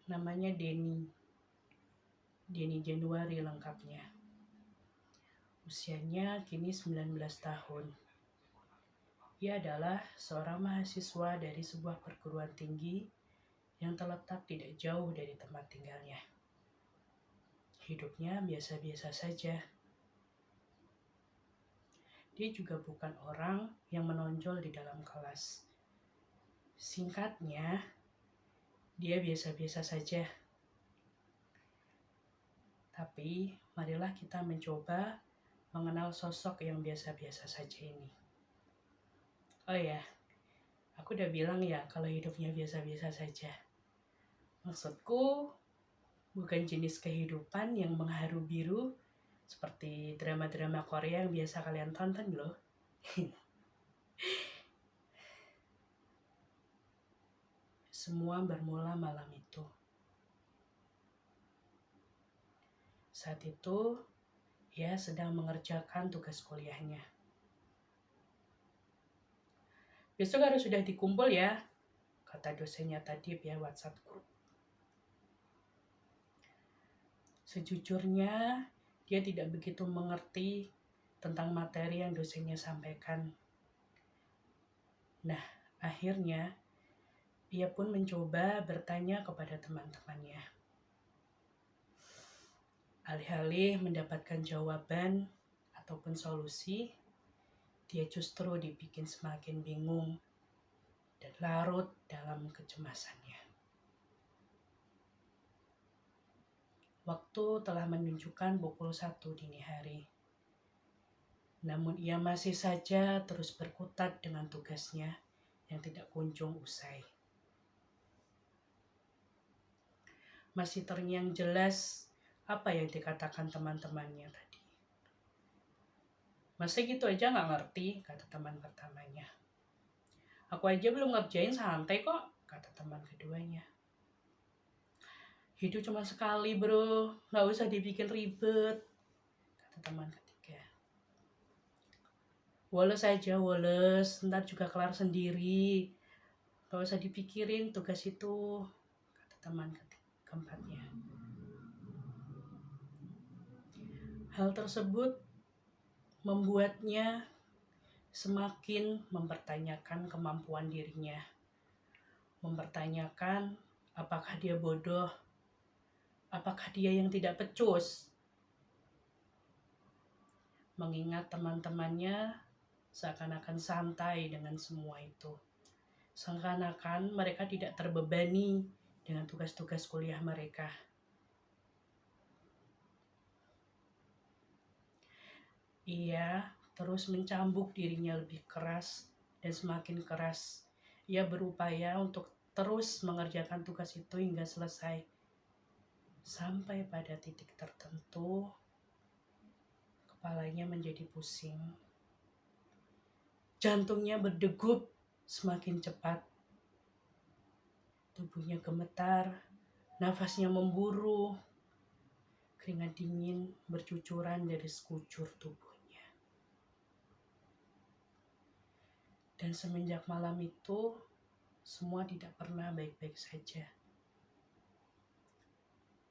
Namanya Denny Januari lengkapnya. Usianya kini 19 tahun. Ia adalah seorang mahasiswa dari sebuah perguruan tinggi yang terletak tidak jauh dari tempat tinggalnya. Hidupnya biasa-biasa saja. Dia juga bukan orang yang menonjol di dalam kelas. Singkatnya, dia biasa-biasa saja. Tapi, marilah kita mencoba mengenal sosok yang biasa-biasa saja ini. Oh ya, aku udah bilang ya kalau hidupnya biasa-biasa saja. Maksudku, bukan jenis kehidupan yang mengharu biru seperti drama-drama Korea yang biasa kalian tonton loh. Semua bermula malam itu. Saat itu, ia sedang mengerjakan tugas kuliahnya. Besok harus sudah dikumpul ya, kata dosennya tadi via WhatsApp group. Sejujurnya, dia tidak begitu mengerti tentang materi yang dosennya sampaikan. Nah, akhirnya ia pun mencoba bertanya kepada teman-temannya. Alih-alih mendapatkan jawaban ataupun solusi, dia justru dibikin semakin bingung dan larut dalam kecemasannya. Waktu telah menunjukkan pukul 1 dini hari. Namun ia masih saja terus berkutat dengan tugasnya yang tidak kunjung usai. Masih terngiang jelas apa yang dikatakan teman-temannya tadi. Masa gitu aja gak ngerti, kata teman pertamanya. Aku aja belum ngerjain santai kok, kata teman keduanya. Hidup cuma sekali bro, gak usah dibikin ribet, kata teman ketiga. Woles aja woles, ntar juga kelar sendiri. Gak usah dipikirin tugas itu, kata teman keempatnya. Hal tersebut membuatnya semakin mempertanyakan kemampuan dirinya. Mempertanyakan apakah dia bodoh, apakah dia yang tidak becus. Mengingat teman-temannya seakan-akan santai dengan semua itu. Seakan-akan mereka tidak terbebani dengan tugas-tugas kuliah mereka. Ia terus mencambuk dirinya lebih keras dan semakin keras. Ia berupaya untuk terus mengerjakan tugas itu hingga selesai. Sampai pada titik tertentu, kepalanya menjadi pusing. Jantungnya berdegup semakin cepat. Tubuhnya gemetar, nafasnya memburu. Keringat dingin bercucuran dari sekujur tubuhnya. Dan semenjak malam itu, semua tidak pernah baik-baik saja.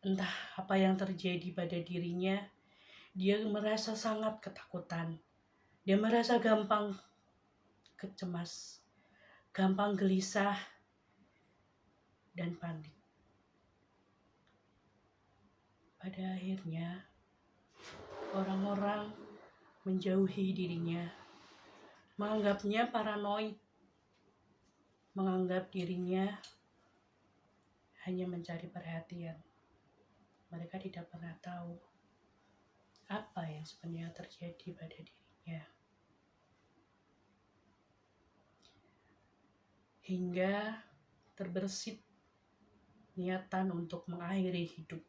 Entah apa yang terjadi pada dirinya, dia merasa sangat ketakutan. Dia merasa gampang kecemas, gampang gelisah, dan panik. Pada akhirnya, orang-orang menjauhi dirinya, menganggapnya paranoid, menganggap dirinya hanya mencari perhatian. Mereka tidak pernah tahu apa yang sebenarnya terjadi pada dirinya. Hingga terbersit niatan untuk mengakhiri hidup.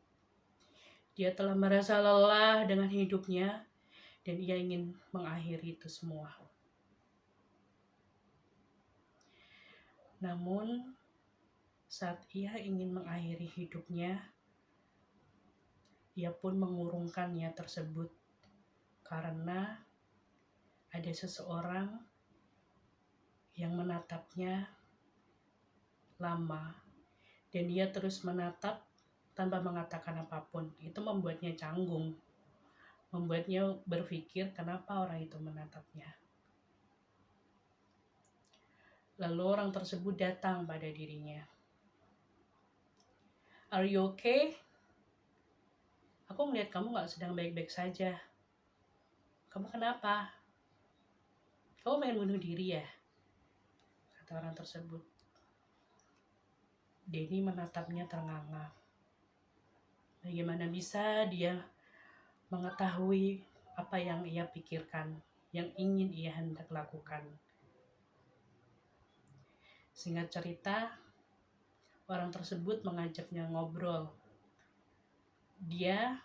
Dia telah merasa lelah dengan hidupnya dan ia ingin mengakhiri itu semua. Namun, saat ia ingin mengakhiri hidupnya, ia pun mengurungkan niat tersebut karena ada seseorang yang menatapnya lama dan dia terus menatap tanpa mengatakan apapun. Itu membuatnya canggung, membuatnya berpikir kenapa orang itu menatapnya. Lalu orang tersebut datang pada dirinya. Are you okay? Aku melihat kamu gak sedang baik-baik saja. Kamu kenapa? Kamu pengen bunuh diri ya? Kata orang tersebut. Denny menatapnya ternganga. Bagaimana bisa dia mengetahui apa yang ia pikirkan, yang ingin ia hendak lakukan. Singkat cerita, orang tersebut mengajaknya ngobrol. Dia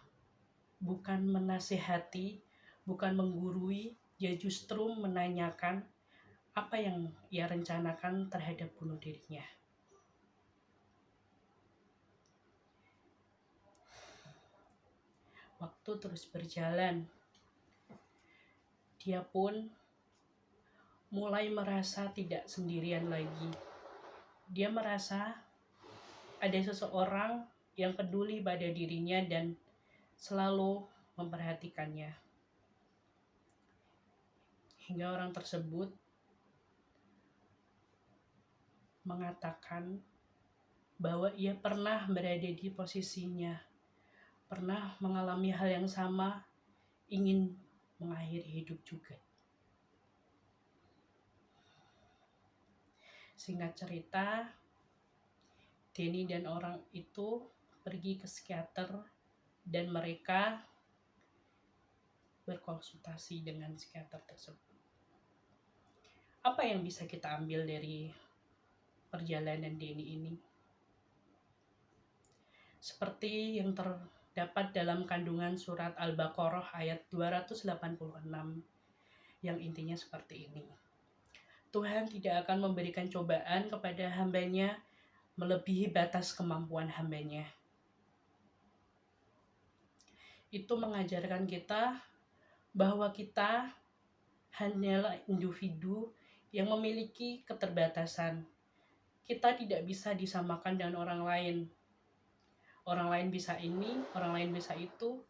bukan menasihati, bukan menggurui, dia justru menanyakan apa yang ia rencanakan terhadap bunuh dirinya. Waktu terus berjalan. Dia pun mulai merasa tidak sendirian lagi. Dia merasa ada seseorang yang peduli pada dirinya dan selalu memperhatikannya. Hingga orang tersebut mengatakan bahwa ia pernah berada di posisinya, pernah mengalami hal yang sama, ingin mengakhiri hidup juga. Singkat cerita, Denny dan orang itu pergi ke psikiater dan mereka berkonsultasi dengan psikiater tersebut. Apa yang bisa kita ambil dari perjalanan Denny ini? Seperti yang terdapat dalam kandungan surat Al-Baqarah ayat 286 yang intinya seperti ini. Tuhan tidak akan memberikan cobaan kepada hambanya melebihi batas kemampuan hambanya. Itu mengajarkan kita bahwa kita hanyalah individu yang memiliki keterbatasan. Kita tidak bisa disamakan dengan orang lain. Orang lain bisa ini, orang lain bisa itu,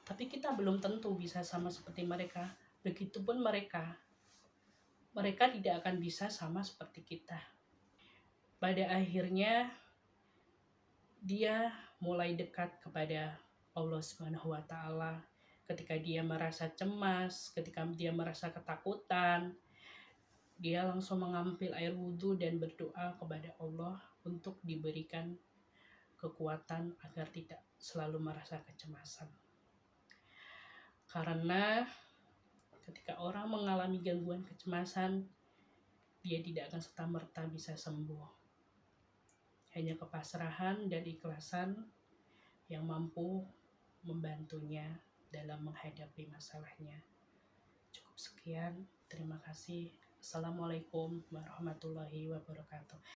tapi kita belum tentu bisa sama seperti mereka. Begitupun mereka. Mereka tidak akan bisa sama seperti kita. Pada akhirnya, dia mulai dekat kepada Allah Subhanahu wa Ta'ala. Ketika dia merasa cemas, ketika dia merasa ketakutan, dia langsung mengambil air wudhu dan berdoa kepada Allah untuk diberikan kekuatan agar tidak selalu merasa kecemasan. Karena ketika orang mengalami gangguan kecemasan, dia tidak akan serta-merta bisa sembuh. Hanya kepasrahan dan ikhlasan yang mampu membantunya dalam menghadapi masalahnya. Cukup sekian, terima kasih. Assalamualaikum warahmatullahi wabarakatuh.